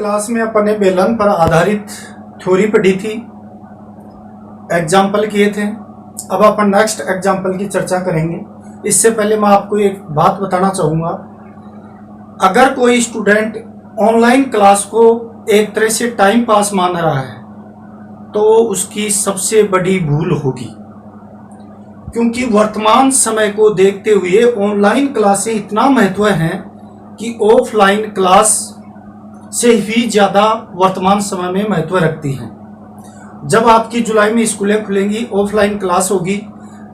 Class में अपन ने बेलन पर आधारित थ्योरी पढ़ी थी, एग्जाम्पल किए थे। अब अपन नेक्स्ट एग्जाम्पल की चर्चा करेंगे। इससे पहले मैं आपको एक बात बताना चाहूँगा, अगर कोई स्टूडेंट ऑनलाइन क्लास को एक तरह से टाइम पास मान रहा है तो उसकी सबसे बड़ी भूल होगी, क्योंकि वर्तमान समय को देखते हुए ऑनलाइन क्लासें इतना महत्व हैं कि ऑफलाइन क्लास से भी ज़्यादा वर्तमान समय में महत्व रखती हैं। जब आपकी जुलाई में स्कूलें खुलेंगी, ऑफलाइन क्लास होगी,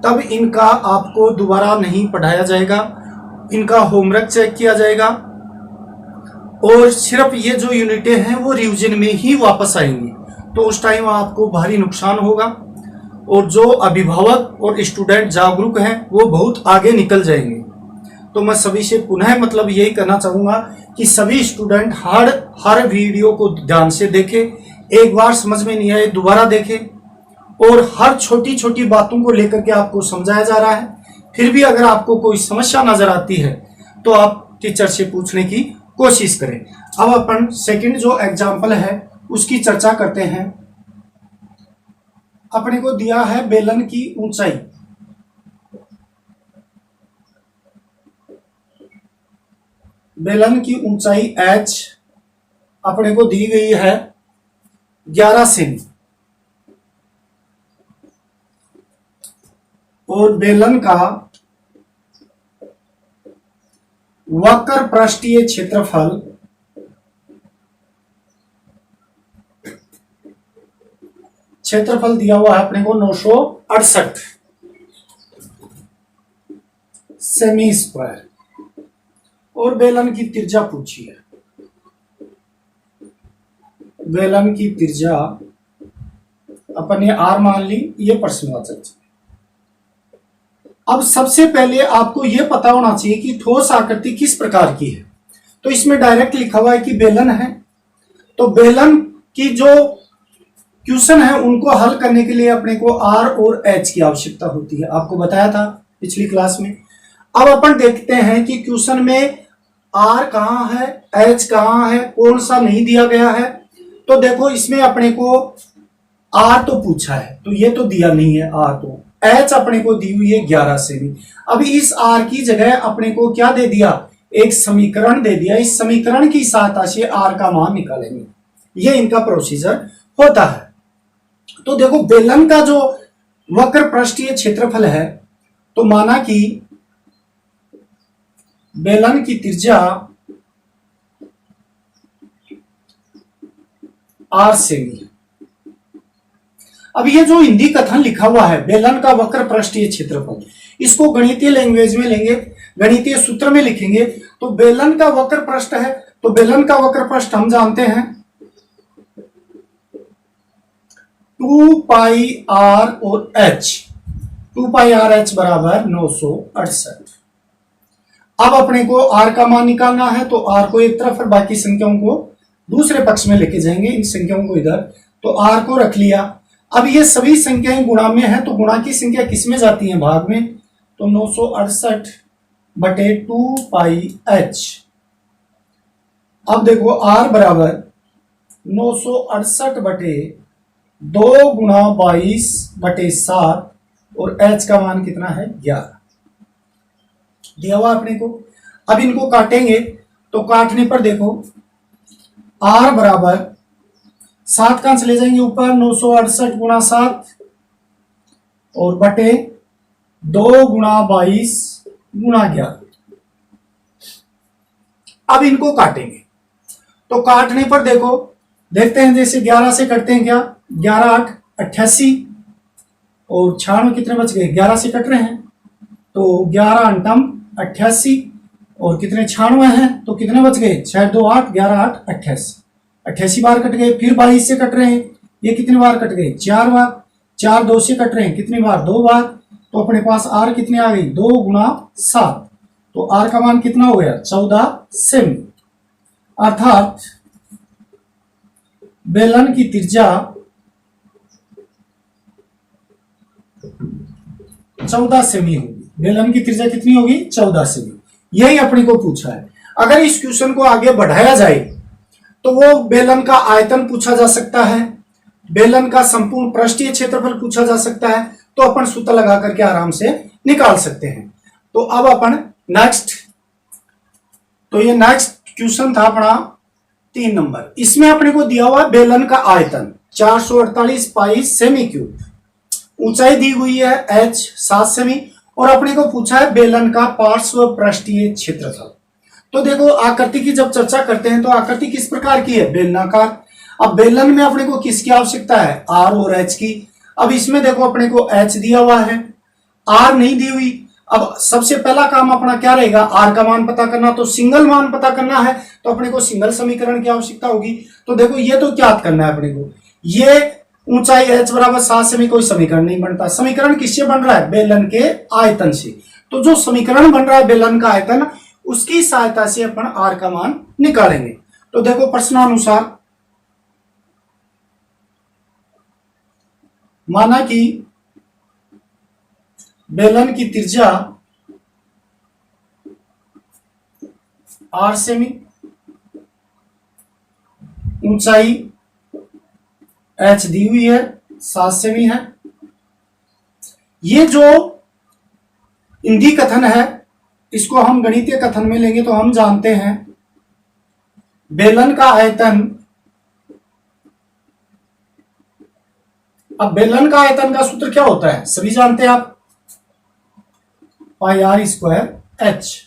तब इनका आपको दोबारा नहीं पढ़ाया जाएगा, इनका होमवर्क चेक किया जाएगा और सिर्फ ये जो यूनिटें हैं वो रिवीजन में ही वापस आएंगी। तो उस टाइम आपको भारी नुकसान होगा और जो अभिभावक और स्टूडेंट जागरूक हैं वो बहुत आगे निकल जाएंगे। तो मैं सभी से पुनः यही कहना चाहूँगा कि सभी स्टूडेंट हर वीडियो को ध्यान से देखें, एक बार समझ में नहीं आए दोबारा देखें और हर छोटी छोटी बातों को लेकर के आपको समझाया जा रहा है। फिर भी अगर आपको कोई समस्या नजर आती है तो आप टीचर से पूछने की कोशिश करें। अब अपन सेकंड जो एग्जाम्पल है उसकी चर्चा करते हैं। अपने को दिया है बेलन की ऊंचाई, बेलन की ऊंचाई h अपने को दी गई है 11 सेमी और बेलन का वक्र पृष्ठीय क्षेत्रफल दिया हुआ है अपने को 968 सेमी स्क्वायर और बेलन की त्रिज्या पूछी है। बेलन की त्रिज्या अपन ने r मान ली, ये प्रश्नवाचक। अब सबसे पहले आपको यह पता होना चाहिए कि ठोस आकृति किस प्रकार की है। तो इसमें डायरेक्ट लिखा हुआ है कि बेलन है, तो बेलन की जो क्वेश्चन है उनको हल करने के लिए अपने को r और h की आवश्यकता होती है, आपको बताया था पिछली क्लास में। अब अपन देखते हैं कि क्वेश्चन में r कहाँ है, h कहाँ है, कौन सा नहीं दिया गया है। तो देखो इसमें अपने को r तो पूछा है, तो ये तो दिया नहीं है r, तो h अपने को दी हुई है 11 सेमी। अभी इस r की जगह अपने को क्या दे दिया, एक समीकरण दे दिया। इस समीकरण की सहायता से r का मान निकालेंगे, ये इनका प्रोसीजर होता है। तो देखो बेलन का जो वक्र पृष्ठीय क्षेत्रफल है, तो माना कि बेलन की त्रिज्या r सेमी है। अब ये जो हिंदी कथन लिखा हुआ है बेलन का वक्र पृष्ठीय क्षेत्रफल, इसको गणितीय लैंग्वेज में लेंगे, गणितीय सूत्र में लिखेंगे। तो बेलन का वक्र पृष्ठ है, तो बेलन का वक्र पृष्ठ हम जानते हैं 2 पाई r और h, 2 पाई r h बराबर 968। अब अपने को r का मान निकालना है, तो r को एक तरफ और बाकी संख्याओं को दूसरे पक्ष में लेके जाएंगे, इन संख्याओं को इधर, तो r को रख लिया। अब ये सभी संख्याएं गुणा में है, तो गुणा की संख्या किस में जाती है, भाग में, तो 968 बटे 2 पाई h। अब देखो r बराबर 968 बटे 2 गुणा 22 बटे 7 और h का मान कितना है 11 दिया हुआ अपने को। अब इनको काटेंगे, तो काटने पर देखो r बराबर 7 कहां चले जाएंगे ऊपर, 968 गुणा 7 और बटे 2 गुणा 22 गुणा 11। अब इनको काटेंगे, तो काटने पर देखो देखते हैं, जैसे 11 से कटते हैं क्या, 11 8 88 और 96 कितने बच गए, 11 से कट रहे हैं, तो 11 अंटम 88 और कितने 96 हैं, तो कितने बच गए, 6 2 8 11 8 88, 88 बार कट गए। फिर 22 से कट रहे हैं, ये कितने बार कट गए, 4 बार, 4 2 से कट रहे हैं, कितनी बार, 2 बार, तो अपने पास r कितने आ गई, 2 गुणा 7, तो r का मान कितना हो गया 14 सेमी। अर्थात बेलन की त्रिज्या 14 सेमी होगी। बेलन की त्रिज्या कितनी होगी, 14 सेमी। यही अपने को पूछा है। अगर इस क्वेश्चन को आगे बढ़ाया जाए तो वो बेलन का आयतन पूछा जा सकता है, बेलन का संपूर्ण पृष्ठीय क्षेत्रफल पूछा जा सकता है, तो अपन सूत्र लगा करके आराम से निकाल सकते हैं। तो अब अपन नेक्स्ट, तो ये नेक्स्ट क्वेश्चन था अपना 3 नंबर। इसमें अपने को दिया हुआ बेलन का आयतन 448 पाई सेमी क्यूब, ऊंचाई दी हुई है h 7 सेमी, और अपने को पूछा है बेलन का पार्श्व पृष्ठीय क्षेत्रफल। तो देखो आकृति की जब चर्चा करते हैं तो आकृति किस प्रकार की है, बेलनाकार। अब बेलन में अपने को किसकी आवश्यकता है, r और h की। अब इसमें देखो अपने को h दिया हुआ है, r नहीं दी हुई। अब सबसे पहला काम अपना क्या रहेगा, r का मान पता करना, तो सिंगल मान पता करना है, तो अपने को सिंगल समीकरण की आवश्यकता होगी। तो देखो ये तो क्या करना है अपने को, ये ऊंचाई h बराबर 7 सेमी, कोई समीकरण नहीं बनता। समीकरण किससे बन रहा है, बेलन के आयतन से। तो जो समीकरण बन रहा है बेलन का आयतन, उसकी सहायता से अपन r का मान निकालेंगे। तो देखो प्रश्नानुसार माना कि बेलन की त्रिज्या 8 सेमी, ऊंचाई h दी हुई है 7 सेमी है। ये जो हिंदी कथन है इसको हम गणितीय कथन में लेंगे तो हम जानते हैं बेलन का आयतन। अब बेलन का आयतन का सूत्र क्या होता है, सभी जानते हैं आप, पाई आर स्क्वायर एच।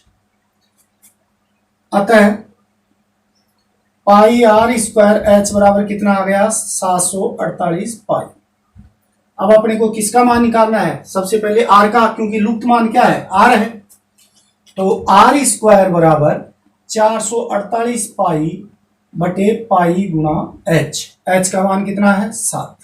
अतः पाई आर स्क्वायर एच बराबर कितना आ गया, 748 पाई। अब अपने को किसका मान निकालना है, सबसे पहले आर का, क्योंकि लुप्त मान क्या है, आर है। तो आर स्क्वायर बराबर 448 पाई बटे पाई गुणा एच। एच का मान कितना है, 7।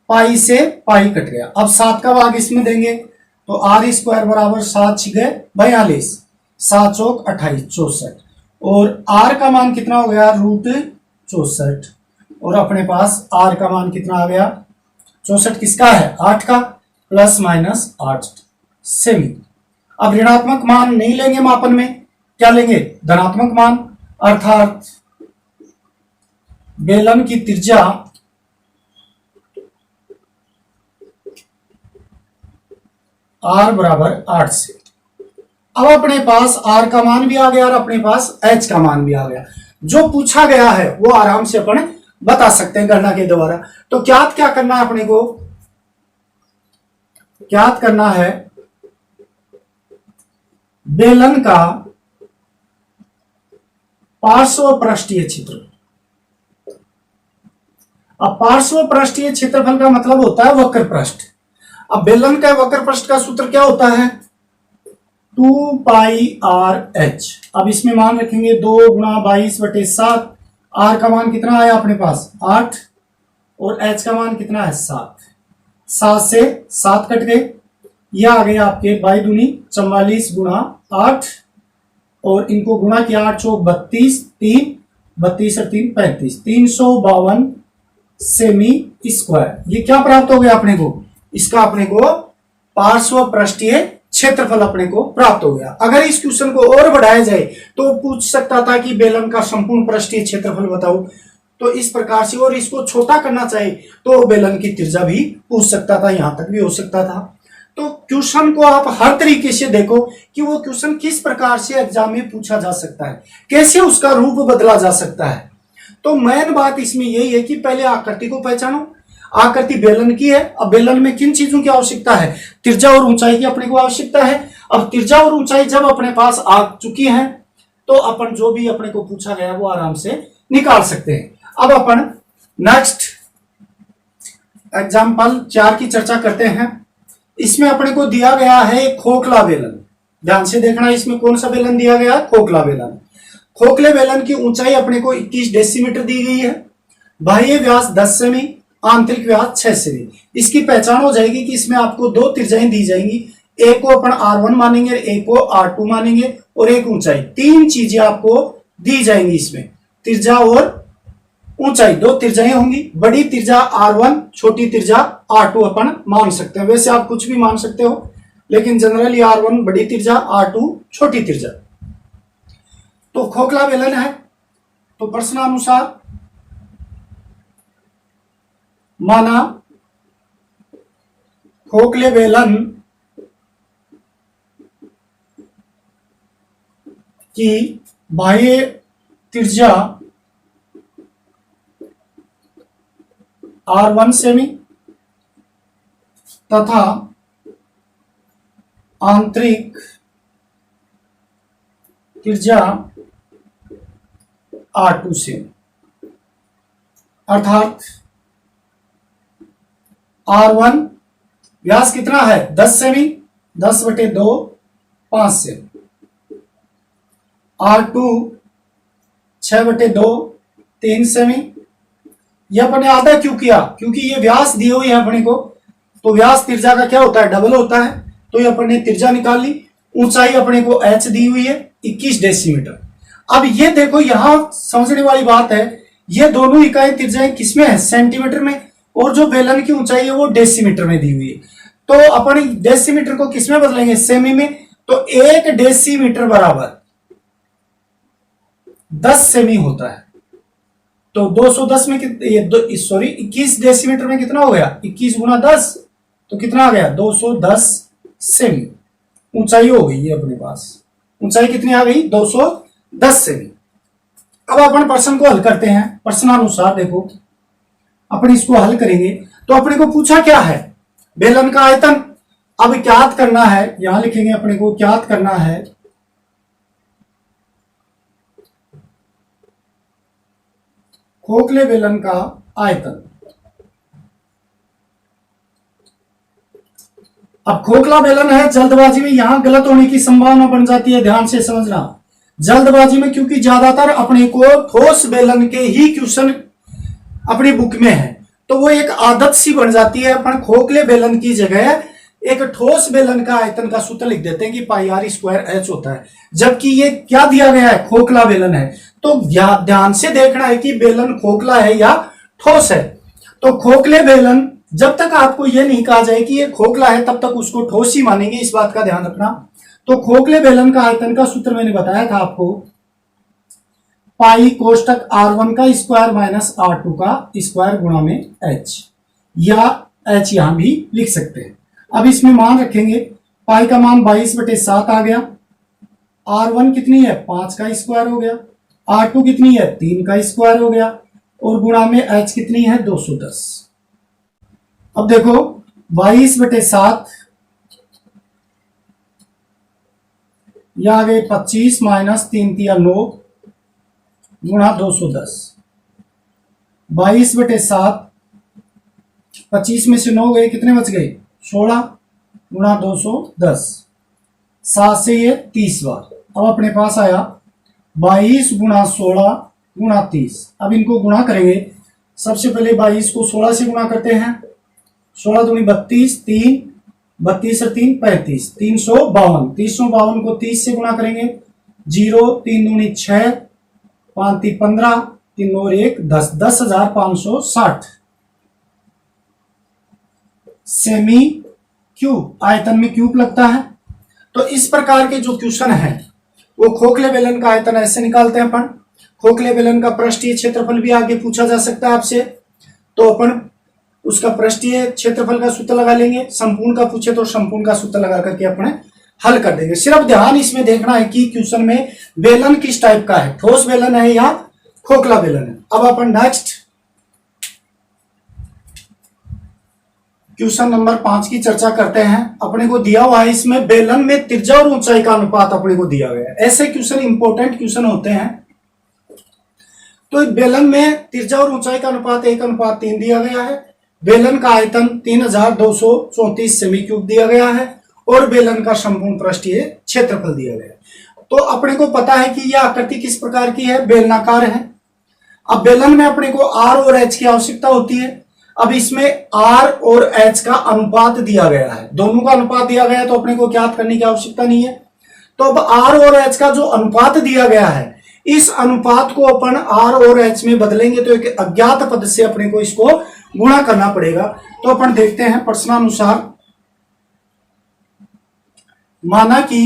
पाई से पाई कट गया, अब 7 का भाग इसमें देंगे, तो आर स्क्वायर बराबर 7 6 42, 7 चौक 28 64, और आर का मान कितना हो गया, √64, और अपने पास आर का मान कितना आ गया, 64 किसका है, 8 का, प्लस माइनस 8 सेमी। अब ऋणात्मक मान नहीं लेंगे मापन में, क्या लेंगे, धनात्मक मान, अर्थात बेलन की त्रिज्या r बराबर 8 से। अब अपने पास r का मान भी आ गया और अपने पास h का मान भी आ गया। जो पूछा गया है वो आराम से अपन बता सकते हैं गणना के द्वारा। तो क्या करना है अपने को, क्या करना है, बेलन का पार्श्व पृष्ठीय क्षेत्र। अब पार्श्व पृष्ठीय क्षेत्रफल का मतलब होता है वक्र पृष्ठ। अब बेलन का वक्र पृष्ठ का सूत्र क्या होता है, 2 पाई आर एच। अब इसमें मान रखेंगे 2 गुणा 22/7। आर का मान कितना आया अपने पास, 8, और एच का मान कितना है, 7। 7 से 7 कट गए, यह आ गए आपके 22 दूनी 44 गुणा 8, और इनको गुणा किया 8 चौक 32, 3 32 और 3 35, 352 सेमी स्क्वायर। ये क्या प्राप्त हो गया अपने को, इसका अपने को पार्श्व पृष्ठीय क्षेत्रफल अपने को प्राप्त हो गया। अगर इस क्वेश्चन को और बढ़ाया जाए तो पूछ सकता था कि बेलन का संपूर्ण पृष्ठीय क्षेत्रफल बताओ, तो इस प्रकार से, और इसको छोटा करना चाहे तो बेलन की त्रिज्या भी पूछ सकता था, यहां तक भी हो सकता था। तो क्वेश्चन को आप हर तरीके से देखो कि वो क्वेश्चन किस प्रकार से एग्जाम में पूछा जा सकता है, कैसे उसका रूप बदला जा सकता है। तो मेन बात इसमें यही है कि पहले आकृति को पहचानो। आकृति बेलन की है। अब बेलन में किन चीजों की आवश्यकता है, त्रिज्या और ऊंचाई की अपने को आवश्यकता है। अब त्रिज्या और ऊंचाई जब अपने पास आ चुकी है तो अपन जो भी अपने को पूछा गया वो आराम से निकाल सकते हैं। अब अपन नेक्स्ट एग्जाम्पल 4 की चर्चा करते हैं। इसमें अपने को दिया गया है एक खोखला बेलन। ध्यान से देखना, इसमें कौन सा बेलन दिया गया है, खोखला बेलन। खोखले बेलन की ऊंचाई अपने को 21 डेसीमीटर दी गई है, बाह्य व्यास 10 सेमी, आंतरिक व्यास 6 सेमी। इसकी पहचान हो जाएगी कि इसमें आपको 2 त्रिज्याएं दी जाएंगी, एक को अपन R1 मानेंगे, एक को R2 मानेंगे, और एक ऊंचाई। 3 चीजें आपको दी जाएंगी इसमें, त्रिज्या और ऊंचाई। 2 त्रिज्याएं होंगी, बड़ी त्रिज्या R1, छोटी त्रिज्या R2 अपन मान सकते हैं। वैसे आप कुछ भी मान सकते हो, लेकिन जनरली R1 बड़ी त्रिज्या, R2 छोटी त्रिज्या। तो खोखला बेलन है, तो प्रश्नानुसार माना खोखले बेलन की बाह्य त्रिज्या R1 सेमी तथा आंतरिक त्रिज्या R2 सेमी, अर्थात R1 व्यास कितना है 10 सेमी, 10/2 5 सेमी, R2 6/2 3 सेमी। ये अपने आधा क्यों किया, क्योंकि ये व्यास दी हुई है अपने को, तो व्यास त्रिज्या का क्या होता है डबल होता है, तो ये अपने त्रिज्या निकाल ली। ऊंचाई अपने को h दी हुई है 21 डेसीमीटर। अब ये देखो यहां समझने वाली बात है, ये दोनों इकाई त्रिज्याएं किसमें है सेंटीमीटर में, और जो बेलन की ऊंचाई है वो डेसीमीटर में दी हुई है। तो अपन डेसीमीटर को किसमें बदलेंगे सेमी में, तो 1 डेसीमीटर बराबर 10 सेमी होता है। तो 210 में 21 डेसीमीटर में कितना हो गया 21 गुना 10, तो कितना आ गया 210 सेमी ऊंचाई हो गई। ये अपने पास ऊंचाई कितनी आ गई 210 सेमी। अब अपन प्रश्न को हल करते हैं प्रश्नानुसार। देखो अपन इसको हल करेंगे तो अपने को पूछा क्या है बेलन का आयतन। अब ज्ञात करना है, यहां लिखेंगे अपने को ज्ञात करना है खोखले बेलन का आयतन। अब खोखला बेलन है, जल्दबाजी में यहां गलत होने की संभावना बन जाती है, ध्यान से समझना। जल्दबाजी में क्योंकि ज्यादातर अपने को ठोस बेलन के ही क्वेश्चन अपनी बुक में है, तो वो एक आदत सी बन जाती है। अपन खोखले बेलन की जगह एक ठोस बेलन का आयतन का सूत्र लिख देते हैं कि पाई r स्क्वायर h होता है, जबकि ये क्या दिया गया है खोखला बेलन है। तो ध्यान से देखना है कि बेलन खोखला है या ठोस है। तो खोखले बेलन, जब तक आपको यह नहीं कहा जाए कि ये खोखला है तब तक उसको ठोस ही मानेंगे, इस बात का ध्यान रखना। तो खोखले बेलन का आयतन का सूत्र मैंने बताया था आपको, पाई कोष्टक R1 का स्क्वायर माइनस R2 का स्क्वायर गुणा में h, या h यहां भी लिख सकते हैं। अब इसमें मान रखेंगे, पाई का मान 22/7 आ गया, R1 कितनी है 5 का स्क्वायर हो गया, R2 कितनी है 3 का स्क्वायर हो गया, और गुणा में h कितनी है 210। अब देखो 22/7 या आ गए 25 माइनस 3 तिया 9 गुणा 210। 22/7, 25 में से 9 गए, कितने बच गए 16 गुणा 210। 7 से ये 30 बार। अब अपने पास आया 22 गुणा 16 गुणा 30। अब इनको गुणा करेंगे, सबसे पहले 22 को 16 से गुणा करते हैं, 16 दूनी 32, 3 32 और 3 35, 352। 352 को 30 से गुणा करेंगे, 0 3 दूनी 6, 5 3 15, 3 और 1 10, 10,560 सेमी क्यूब। आयतन में क्यूब लगता है। तो इस प्रकार के जो क्वेश्चन है वो खोखले बेलन का आयतन ऐसे निकालते हैं अपन। खोखले बेलन का पृष्ठीय क्षेत्रफल भी आगे पूछा जा सकता है आपसे, तो अपन उसका पृष्ठीय क्षेत्रफल का सूत्र लगा लेंगे। संपूर्ण का पूछे तो संपूर्ण का सूत्र लगा करके अपने हल कर देंगे। सिर्फ ध्यान इसमें देखना है कि क्वेश्चन में बेलन किस टाइप का है, ठोस बेलन है या खोखला बेलन है। अब अपन नेक्स्ट क्वेश्चन नंबर 5 की चर्चा करते हैं। अपने को दिया हुआ है इसमें बेलन में त्रिज्या और ऊंचाई का अनुपात अपने को दिया गया है। ऐसे क्वेश्चन इंपॉर्टेंट क्वेश्चन होते हैं। तो बेलन में त्रिज्या और ऊंचाई का अनुपात 1:3 दिया गया है। बेलन का आयतन 3234 सेमी क्यूब दिया गया है और बेलन का संपूर्ण पृष्ठीय क्षेत्रफल दिया गया है। तो अपने को पता है कि यह आकृति किस प्रकार की है, बेलनाकार है। अब बेलन में अपने को R और H की आवश्यकता होती है। अब इसमें R और H का अनुपात दिया गया है, दोनों का अनुपात दिया गया है, तो अपने को ज्ञात करने की आवश्यकता नहीं है। तो अब R और H का जो अनुपात दिया गया है, इस अनुपात को अपन R और H में बदलेंगे तो एक अज्ञात पद से अपने को इसको गुणा करना पड़ेगा। तो अपन देखते हैं प्रश्नानुसार, माना कि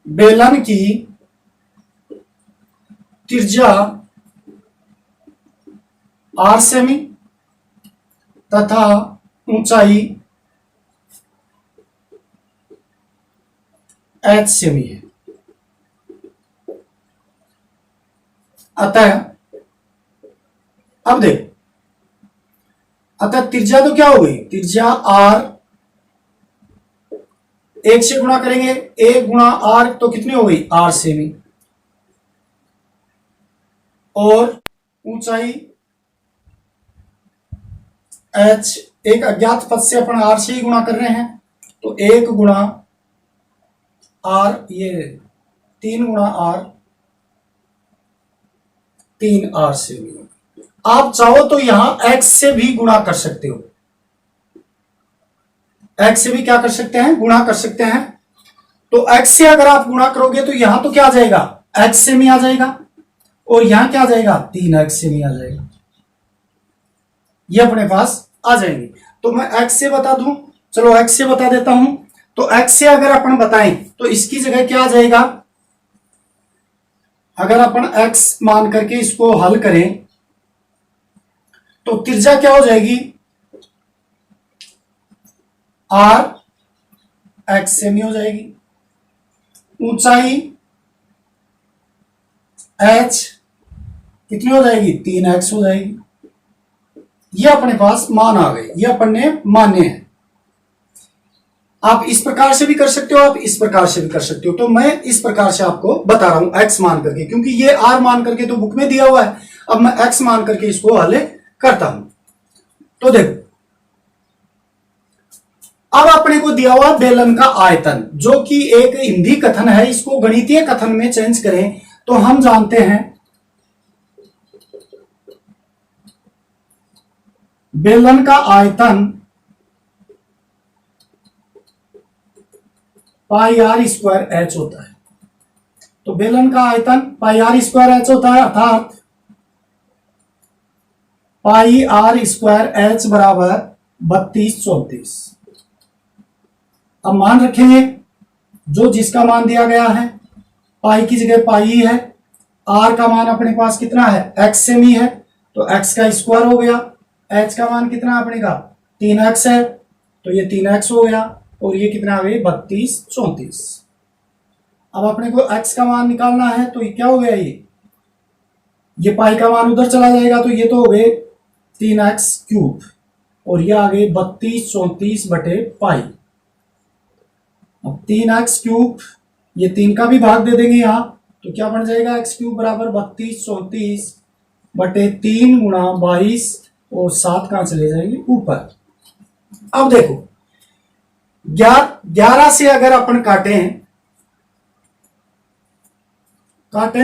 बेलन की त्रिज्या 8 सेमी तथा ऊंचाई h सेमी है। अतः अब देखो, अतः त्रिज्या तो क्या हो गई, त्रिज्या r, 1 से गुणा करेंगे, 1 गुणा r तो कितनी हो गई, 8 सेमी, और ऊंचाई h, एक अज्ञात पद से अपन r से ही गुणा कर रहे हैं, तो 1 गुणा r, ये 3 गुणा r, 3r सेमी। आप चाहो तो यहां x से भी गुणा कर सकते हो, x से भी क्या कर सकते हैं, गुणा कर सकते हैं। तो x से अगर आप गुणा करोगे तो यहां तो क्या आ जाएगा, x सेमी आ जाएगा, और यहां क्या आ जाएगा, 3x सेमी आ जाएगा, ये अपने पास आ जाएंगे। तो मैं x से बता दूं, चलो x से बता देता हूं। तो x से अगर अपन बताएं तो इसकी जगह क्या आ जाएगा, अगर अपन x मान करके इसको हल करें तो त्रिज्या क्या हो जाएगी, r x सेमी हो जाएगी, ऊंचाई h कितनी हो जाएगी, 3x हो जाएगी। ये अपने पास मान आ गए, ये अपन ने माने हैं। आप इस प्रकार से भी कर सकते हो, आप इस प्रकार से भी कर सकते हो। तो मैं इस प्रकार से आपको बता रहा हूं x मान करके, क्योंकि ये r मान करके तो बुक में दिया हुआ है, अब मैं x मान करके इसको हल करता हूं। तो देखो, अब अपने को दिया हुआ बेलन का आयतन, जो कि एक हिंदी कथन है, इसको गणितीय कथन में चेंज करें तो हम जानते हैं बेलन का आयतन पाई आर स्क्वायर एच होता है। तो बेलन का आयतन पाई आर स्क्वायर एच होता है, अर्थात पाई आर स्क्वायर एच बराबर 3234। अब मान रखेंगे, जो जिसका मान दिया गया है, पाई की जगह पाई है, आर का मान अपने पास कितना है, एक्स सेमी है, तो एक्स का स्क्वायर हो गया, एच का मान कितना अपने का 3x है, तो ये 3x हो गया, और ये कितना आ गई 3234। अब अपने को x का मान निकालना है, तो ये क्या हो गया, ये पाई का मान उधर चला जाएगा, तो ये तो हो गए 3x क्यूब, और ये आ गए 3234 बटे पाई। अब 3x क्यूब, ये 3 का भी भाग दे देंगे यहाँ, तो क्या बन जाएगा, x क्यूब बराबर 3234 बटे 3 गुणा 22, और 7 कहां चले जाएंगे ऊपर। अब देखो, 11 से अगर अपन काटें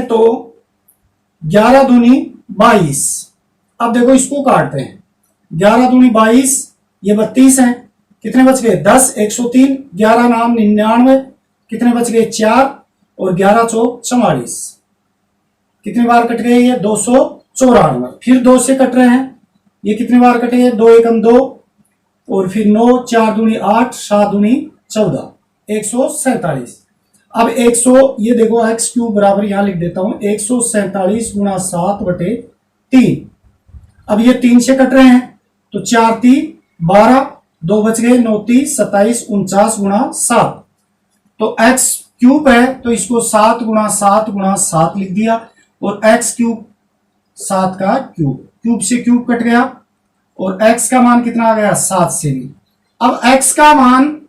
तो 11 दूनी 22। अब देखो इसको काटते हैं, 11 दूनी 22, ये 32 है, कितने बच गए 10, 103, 11 नाम 99, कितने बच गए 4, और 11 चौक 44, कितनी बार कट गए ये 294। फिर 2 से कट रहे हैं, ये कितनी बार कटे, 2 एकम 2, और फिर 9, 4 दूनी 8, 7 दूनी 14, 147। अब 100, ये देखो एक्स क्यूब बराबर यहां लिख देता हूं 147 गुणा 7 बटे 3। अब ये 3 से कट रहे हैं, तो 4 3 12, 2 बच गए 9 3 27, 49 गुणा 7। तो एक्स क्यूब है, तो इसको 7 गुणा 7 गुणा 7 लिख दिया, और एक्स क्यूब 7 का क्यूब, क्यूब से क्यूब कट गया, और x का मान कितना आ गया 7 सेमी। अब x का मान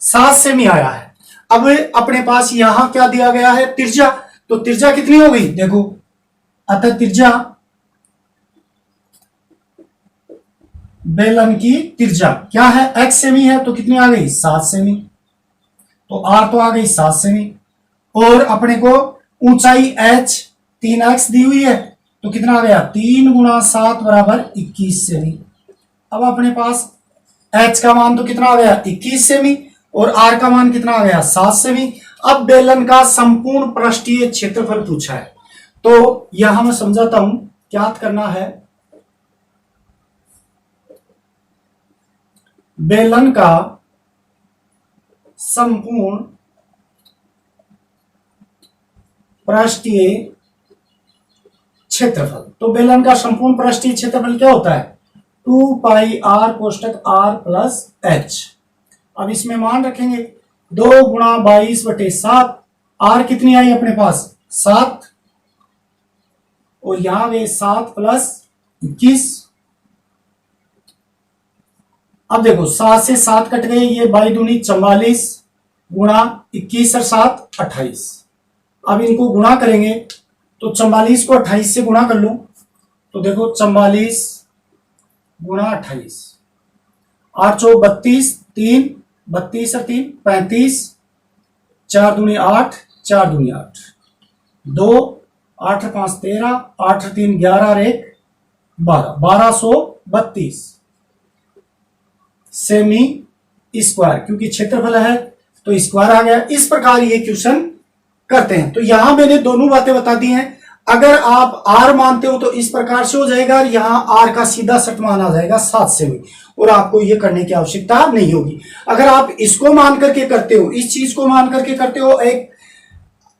7 सेमी आया है। अब अपने पास यहां क्या दिया गया है, त्रिज्या, तो त्रिज्या कितनी हो गई देखो, अतः त्रिज्या, बेलन की त्रिज्या क्या है, x सेमी है, तो कितनी आ गई 7 सेमी, तो r तो आ गई 7 सेमी, और अपने को ऊंचाई h 3x दी हुई है, तो कितना आ गया 3 गुणा 7 बराबर 21 सेमी। अब अपने पास h का मान तो कितना आ गया 21 सेमी, और r का मान कितना आ गया 7 सेमी। अब बेलन का संपूर्ण पृष्ठीय क्षेत्रफल पूछा है, तो यहां मैं समझाता हूं क्या करना है। बेलन का संपूर्ण पृष्ठीय क्षेत्रफल। तो बेलन का संपूर्ण पृष्ठीय क्षेत्रफल क्या होता है? 2 पाई आर कोष्टक आर प्लस एच। अब इसमें मान रखेंगे 2 गुणा 22/7। आर कितनी आई अपने पास? 7, और यहां गए 7 प्लस 21। अब देखो 7 से 7 कट गए, ये 22 दूनी 44 गुणा 21 और 7 28। अब इनको गुणा करेंगे तो 44 को 28 से गुणा कर लो, तो देखो 44 गुणा 28, 8 चौक 32, 3 32 और 3 35, 4 दूनी 8, 4 दूनी 8, 2 8 5 13, 8 3 11 और 1 12, 1232 सेमी स्क्वायर, क्योंकि क्षेत्रफल है तो स्क्वायर आ गया। इस प्रकार ये क्वेश्चन करते हैं। तो यहां मैंने दोनों बातें बता दी हैं। अगर आप आर मानते हो तो इस प्रकार से हो जाएगा, और यहां आर का सीधा सट मान आ जाएगा 7 सेमी, और आपको ये करने की आवश्यकता नहीं होगी। अगर आप इसको मान करके करते हो, इस चीज को मान करके करते हो, एक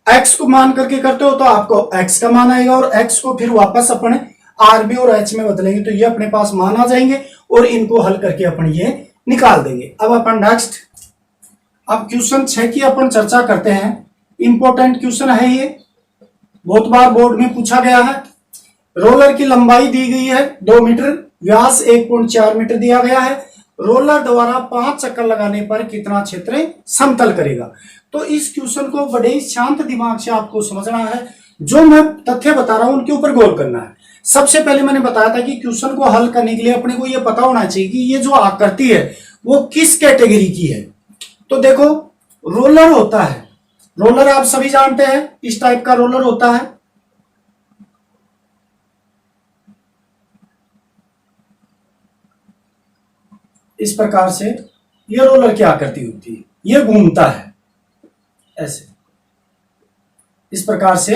एक्स को मान करके करते हो, तो आपको एक्स का मान आएगा, और एक्स को फिर वापस अपने आर बी और एच में बदलेंगे तो ये अपने पास मान आ जाएंगे, और इनको हल करके अपन ये निकाल देंगे। अब अपन नेक्स्ट, अब क्वेश्चन 6 की अपन चर्चा करते हैं। इंपॉर्टेंट क्वेश्चन है ये, बहुत बार बोर्ड में पूछा गया है। रोलर की लंबाई दी गई है 2 मीटर, व्यास 1.4 मीटर दिया गया है। रोलर द्वारा 5 चक्कर लगाने पर कितना क्षेत्र समतल करेगा? तो इस क्वेश्चन को बड़े ही शांत दिमाग से आपको समझना है। जो मैं तथ्य बता रहा हूं उनके ऊपर गौर करना है। सबसे पहले मैंने बताया था कि क्वेश्चन को हल करने के लिए अपने को यह पता होना चाहिए कि ये जो आकृति है वो किस कैटेगरी की है। तो देखो, रोलर होता है, रोलर आप सभी जानते हैं, इस टाइप का रोलर होता है। इस प्रकार से ये रोलर की आकृति होती है, ये घूमता है ऐसे, इस प्रकार से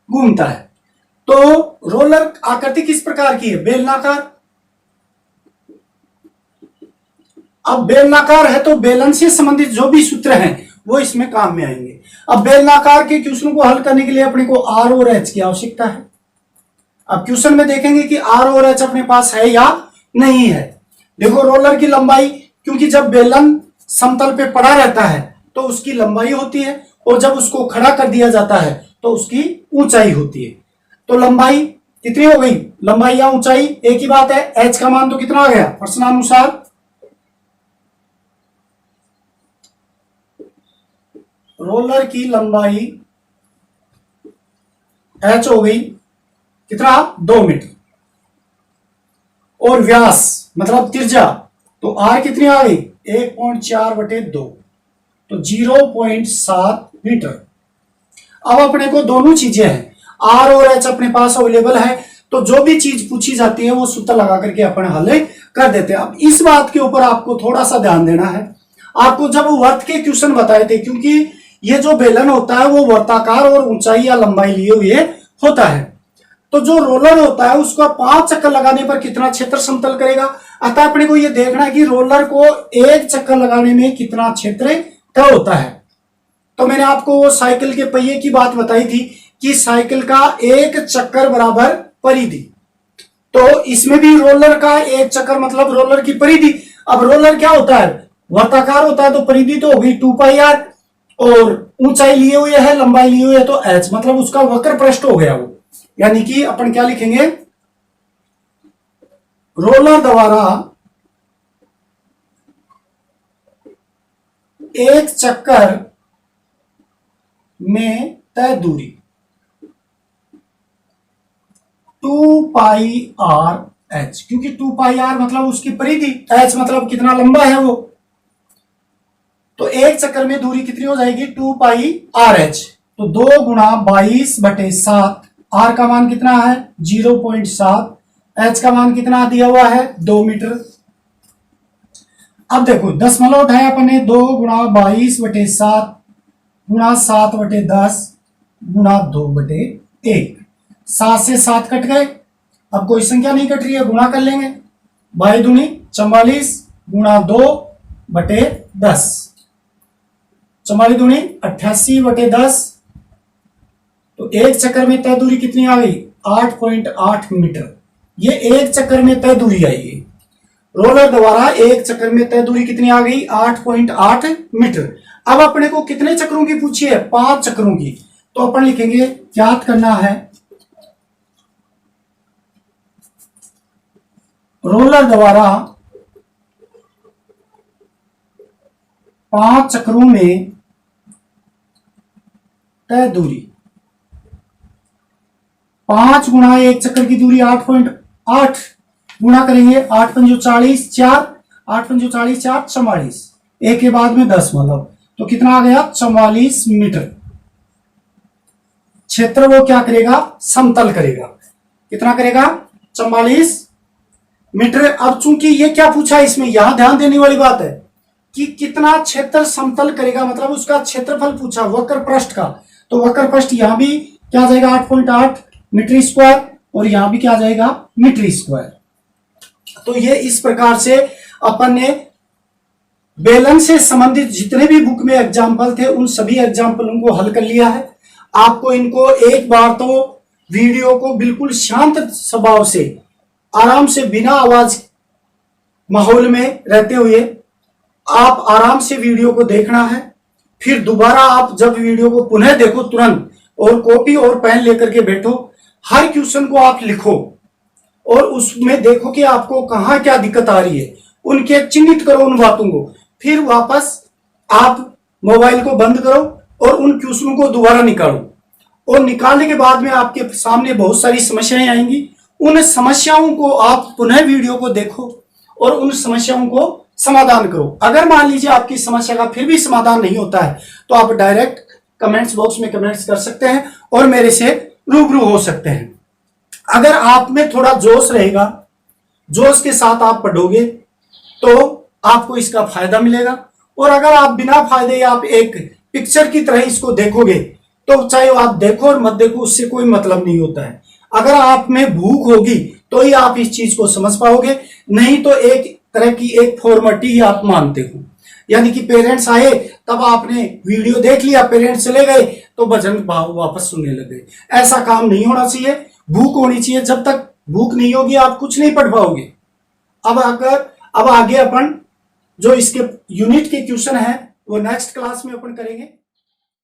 घूमता है। तो रोलर आकृति किस प्रकार की है? बेलनाकार। अब बेलनाकार है तो बेलन से संबंधित जो भी सूत्र हैं वो इसमें काम में आएंगे। अब बेलनाकार के क्वेश्चन को हल करने के लिए अपने को आर और एच की आवश्यकता है। अब क्वेश्चन में देखेंगे कि आर और एच अपने पास है या नहीं है। देखो, रोलर की लंबाई, क्योंकि जब बेलन समतल पे पड़ा रहता है तो उसकी लंबाई होती है, और जब उसको खड़ा कर दिया जाता है तो उसकी ऊंचाई होती है। तो लंबाई कितनी हो गई? लंबाई या ऊंचाई एक ही बात है। एच का मान तो कितना आ गया प्रश्नानुसार? रोलर की लंबाई एच हो गई कितना? 2 मीटर, और व्यास मतलब त्रिज्या, तो आर कितनी आ गई? 1.4/2, तो 0.7 मीटर। अब अपने को दोनों चीजें हैं, आर और एच अपने पास अवेलेबल है, तो जो भी चीज पूछी जाती है वो सूत्र लगा करके अपन हल कर देते हैं। अब इस बात के ऊपर आपको थोड़ा सा ध्यान देना है। आपको जब वर्त के क्वेश्चन बताए थे, क्योंकि ये जो बेलन होता है वो वर्ताकार और ऊंचाई या लंबाई लिए हुए होता है, तो जो रोलर होता है उसका 5 चक्कर लगाने पर कितना क्षेत्र समतल करेगा। अतः अपने को ये देखना है कि रोलर को 1 चक्कर लगाने में कितना क्षेत्र तय होता है। तो मैंने आपको वो साइकिल के पहिए की बात बताई थी कि साइकिल का 1 चक्कर बराबर परिधि, तो इसमें भी रोलर का 1 चक्कर मतलब रोलर की परिधि। अब रोलर क्या होता है? वर्ताकार होता है, तो परिधि तो होगी 2πr, और ऊंचाई लिए हुए है, लंबाई लिए हुए है, तो h मतलब उसका वक्र पृष्ठ हो गया वो। यानी कि अपन क्या लिखेंगे? रोलर द्वारा 1 चक्कर में तय दूरी 2πr/h, क्योंकि 2πr मतलब उसकी परिधि, h मतलब कितना लंबा है वो, तो 1 चक्कर में दूरी कितनी हो जाएगी? 2πr/h। तो 2 गुणा 22/7, r का मान कितना है? 0.7, h का मान कितना दिया हुआ है? 2 मीटर। अब देखो, दशमलव उठाया अपने, 2 गुणा 22/7 गुणा 7/10 गुणा 2/1, 7 से 7 कट गए। अब कोई संख्या नहीं कट रही है, गुणा कर लेंगे। 22 दूनी 44 गुणा 2/10, 44 दूनी 88/10, तो 1 चक्कर में तय दूरी कितनी आ गई? 8.8 मीटर, ये एक चक्कर में तय दूरी आई है। रोलर द्वारा एक चक्कर में तय दूरी कितनी आ गई? 8.8 मीटर। अब अपने को कितने चक्रों की पूछी है? 5 चक्रों की। तो अपन लिखेंगे ज्ञात करना है रोलर द्वारा 5 चक्रों में तय दूरी। 5 गुणा एक चक्कर की दूरी 8.8 गुणा करेंगे 8 पंजो 40, 4 8 पंजो 40, 4 44, एक के बाद में 10 मतलब, तो कितना आ गया? 44 मीटर। क्षेत्र वो क्या करेगा? समतल करेगा। कितना करेगा? 44 मीटर। अब चूंकि ये क्या पूछा है इसमें, यहां ध्यान देने वाली बात है कि कितना क्षेत्र समतल करेगा, मतलब उसका क्षेत्रफल पूछा वक्र पृष्ठ का। तो वक्र पृष्ठ यहां भी क्या आ जाएगा? 8.8 मीटर स्क्वायर, और यहां भी क्या आ जाएगा? Meter square. तो ये इस प्रकार से अपन ने बेलन से संबंधित जितने भी बुक में एग्जाम्पल थे उन सभी एग्जाम्पलों को हल कर लिया है। आपको इनको एक बार तो वीडियो को बिल्कुल शांत स्वभाव से, आराम से, बिना आवाज माहौल में रहते हुए आप आराम से वीडियो को देखना है। फिर दोबारा आप जब वीडियो को पुनः देखो तुरंत, और कॉपी और पेन लेकर के बैठो, हर क्वेश्चन को आप लिखो और उसमें देखो कि आपको कहां क्या दिक्कत आ रही है, उनके चिन्हित करो उन बातों को। फिर वापस आप मोबाइल को बंद करो और उन क्वेश्चनों को दोबारा निकालो, और निकालने के बाद में आपके सामने बहुत सारी समस्याएं आएंगी। उन समस्याओं को आप पुनः वीडियो को देखो और उन समस्याओं को समाधान करो। अगर मान लीजिए आपकी समस्या का फिर भी समाधान नहीं होता है तो आप डायरेक्ट कमेंट्स बॉक्स में कमेंट्स कर सकते हैं और मेरे से रूबरू हो सकते हैं। अगर आप में थोड़ा जोश रहेगा, जोश के साथ आप पढ़ोगे तो आपको इसका फायदा मिलेगा। और अगर आप बिना फायदे आप एक पिक्चर की तरह इसको देखोगे तो चाहे आप देखो और मत देखो, उससे कोई मतलब नहीं होता है। अगर आप में भूख होगी तो ही आप इस चीज को समझ पाओगे, नहीं तो एक तरह की एक फॉर्मेलिटी ही आप मानते हो। यानी कि पेरेंट्स आए तब आपने वीडियो देख लिया, पेरेंट्स चले गए तो भजन भाव वापस सुनने लगे। ऐसा काम नहीं होना चाहिए। भूख होनी चाहिए। जब तक भूख नहीं होगी आप कुछ नहीं पढ़ पाओगे। अब आगे अपन जो इसके यूनिट के क्वेश्चन है वो नेक्स्ट क्लास में अपन करेंगे।